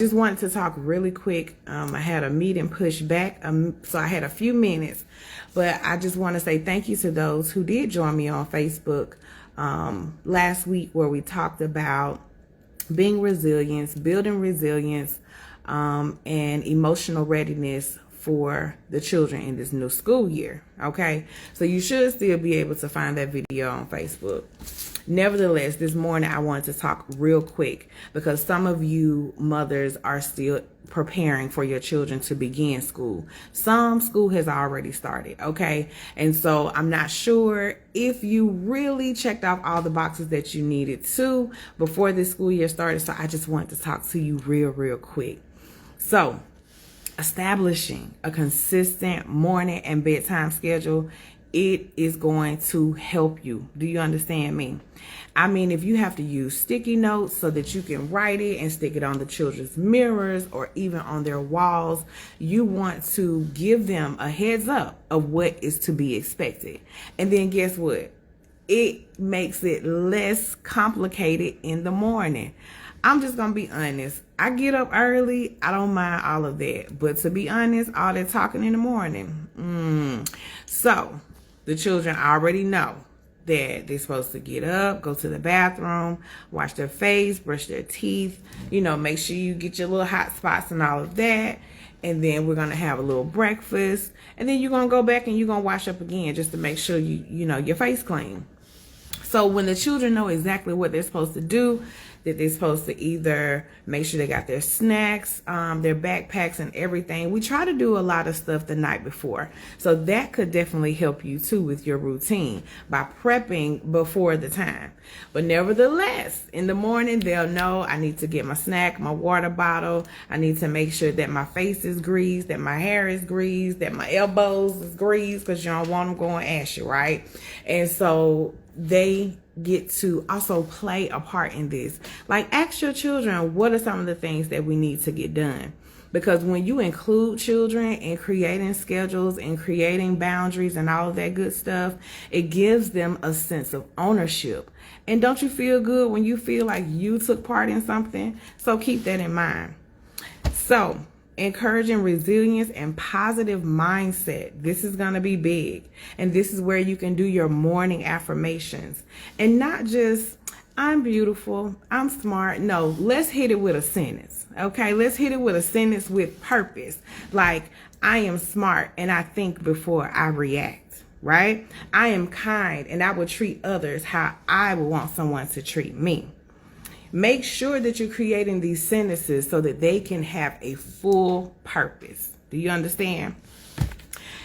Just wanted to talk really quick. I had a meeting pushed back, so I had a few minutes, but I just want to say thank you to those who did join me on Facebook last week, where we talked about being resilient, building resilience, and emotional readiness for the children in this new school year. Okay, so you should still be able to find that video on Facebook. Nevertheless, this morning I wanted to talk real quick because some of you mothers are still preparing for your children to begin school. Some school has already started, okay? And so I'm not sure if you really checked off all the boxes that you needed to before this school year started. So I just wanted to talk to you real quick. So establishing a consistent morning and bedtime schedule, it is going to help you. Do you understand me? I mean, if you have to use sticky notes so that you can write it and stick it on the children's mirrors or even on their walls, you want to give them a heads up of what is to be expected. And then guess what? It makes it less complicated in the morning. I'm just going to be honest. I get up early. I don't mind all of that. But to be honest, all that talking in the morning. So the children already know that they're supposed to get up, go to the bathroom, wash their face, brush their teeth, make sure you get your little hot spots and all of that. And then we're going to have a little breakfast. And then you're going to go back and you're going to wash up again just to make sure your face clean. So when the children know exactly what they're supposed to do, that they're supposed to either make sure they got their snacks, their backpacks and everything. We try to do a lot of stuff the night before. So that could definitely help you too with your routine by prepping before the time. But nevertheless, in the morning, they'll know I need to get my snack, my water bottle. I need to make sure that my face is greased, that my hair is greased, that my elbows is greased, because you don't want them going ashy, right? And so they get to also play a part in this. Like, ask your children, what are some of the things that we need to get done? Because when you include children in creating schedules and creating boundaries and all of that good stuff, it gives them a sense of ownership. And don't you feel good when you feel like you took part in something? So keep that in mind. So encouraging resilience and positive mindset. This is going to be big. And this is where you can do your morning affirmations. And not just, I'm beautiful, I'm smart. No, let's hit it with a sentence. Okay, let's hit it with a sentence with purpose. Like, I am smart and I think before I react. Right? I am kind and I will treat others how I would want someone to treat me. Make sure that you're creating these sentences so that they can have a full purpose. Do you understand?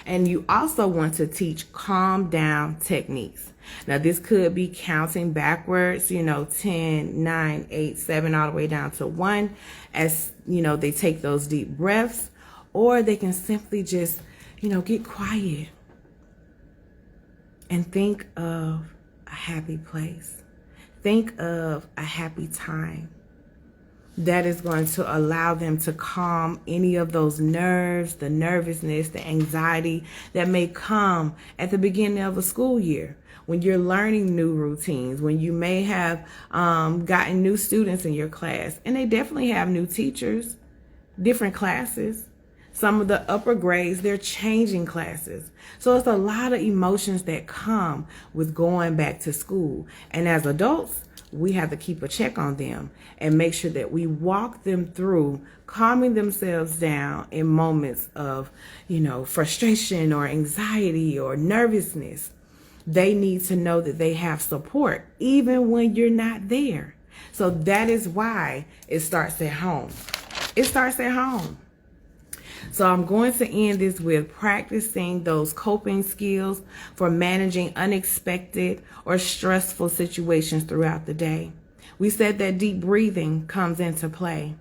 And you also want to teach calm down techniques. Now, this could be counting backwards, 10, 9, 8, 7, all the way down to 1, as, they take those deep breaths, or they can simply just, get quiet and think of a happy place. Think of a happy time. That is going to allow them to calm any of those nerves, the nervousness, the anxiety that may come at the beginning of a school year, when you're learning new routines, when you may have gotten new students in your class. And they definitely have new teachers, different classes. Some of the upper grades, they're changing classes. So it's a lot of emotions that come with going back to school. And as adults, we have to keep a check on them and make sure that we walk them through calming themselves down in moments of, frustration or anxiety or nervousness. They need to know that they have support even when you're not there. So that is why it starts at home. It starts at home. So I'm going to end this with practicing those coping skills for managing unexpected or stressful situations throughout the day. We said that deep breathing comes into play.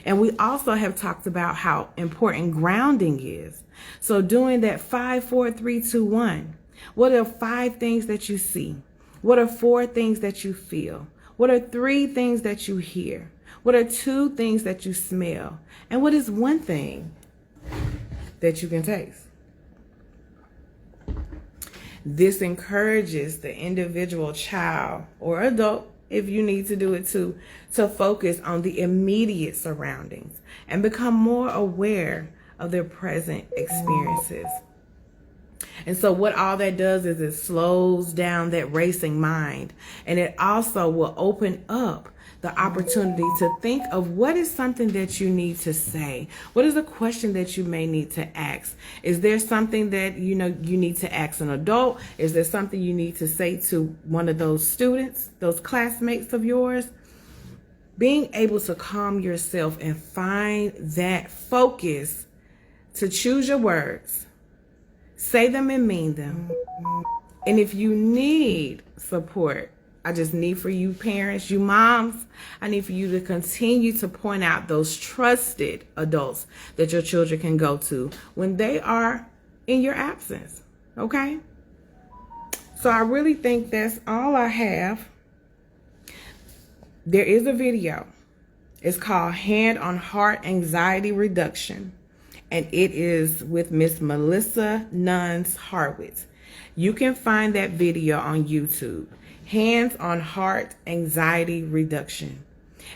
And we also have talked about how important grounding is. So doing that 5, 4, 3, 2, 1. What are 5 things that you see? What are 4 things that you feel? What are 3 things that you hear? What are 2 things that you smell? And what is 1 thing that you can taste? This encourages the individual child or adult if you need to do it too, to focus on the immediate surroundings and become more aware of their present experiences. And so what all that does is it slows down that racing mind, and it also will open up the opportunity to think of what is something that you need to say. What is a question that you may need to ask? Is there something that you need to ask an adult? Is there something you need to say to one of those students, those classmates of yours? Being able to calm yourself and find that focus to choose your words, say them and mean them. And if you need support, I just need for you parents, you moms, I need for you to continue to point out those trusted adults that your children can go to when they are in your absence. Okay? So I really think that's all I have. There is a video. It's called Hand on Heart Anxiety Reduction. And it is with Miss Melissa Nuns Harwitz. You can find that video on YouTube. Hands on Heart Anxiety Reduction.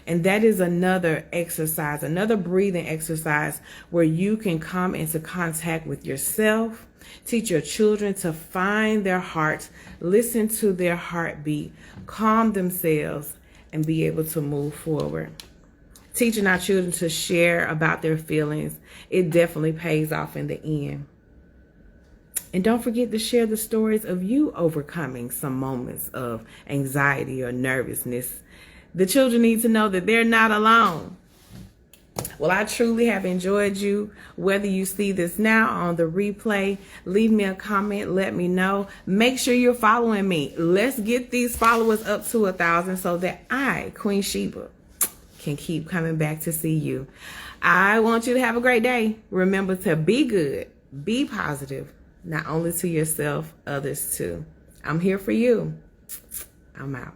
And that is another exercise, another breathing exercise where you can come into contact with yourself, teach your children to find their heart, listen to their heartbeat, calm themselves, and be able to move forward. Teaching our children to share about their feelings, it definitely pays off in the end. And don't forget to share the stories of you overcoming some moments of anxiety or nervousness. The children need to know that they're not alone. Well, I truly have enjoyed you. Whether you see this now on the replay, leave me a comment, let me know. Make sure you're following me. Let's get these followers up to 1,000 so that I, Queen Shebah, can keep coming back to see you. I want you to have a great day. Remember to be good, be positive, not only to yourself, others too. I'm here for you. I'm out.